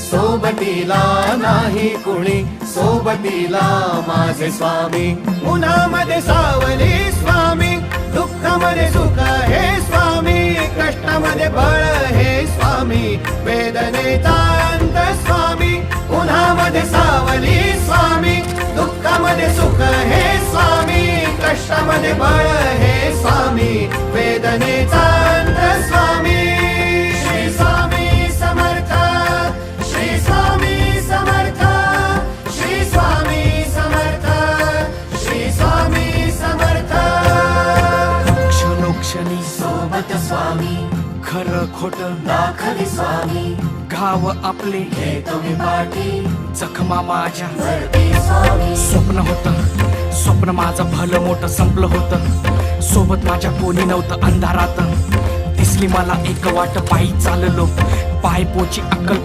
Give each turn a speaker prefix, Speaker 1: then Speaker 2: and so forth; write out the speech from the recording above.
Speaker 1: सोबतीला नाही कुणी, सोबतीला माझे स्वामी. उन्हामध्ये सावली स्वामी, दुःखामध्ये सुख हे स्वामी, कष्टामध्ये बळ हे स्वामी, वेदनेचा अंत स्वामी. उन्हामध्ये सावली स्वामी, दुःखामध्ये सुख हे स्वामी, कष्टामध्ये बळ हे स्वामी, वेदनेचा अंत स्वामी. श्री स्वामी समर्थ, श्री स्वामी समर्थ, श्री स्वामी समर्थ, श्री स्वामी समर्थ.
Speaker 2: क्षणोक्षणी
Speaker 1: सोबत स्वामी,
Speaker 2: खरं खोट
Speaker 1: दाखवी स्वामी,
Speaker 2: घाव आपले
Speaker 1: हे तुम्ही पाठी
Speaker 2: जखमा माझ्या.
Speaker 1: भरती स्वामी.
Speaker 2: स्वप्न होतं, स्वप्न माझं भलं मोठं संपलं होतं. सोबत माझ्या कोणी नव्हतं अंधारात. दिसली मला एक वाट, पायी चाललो, पाय पोची अक्कल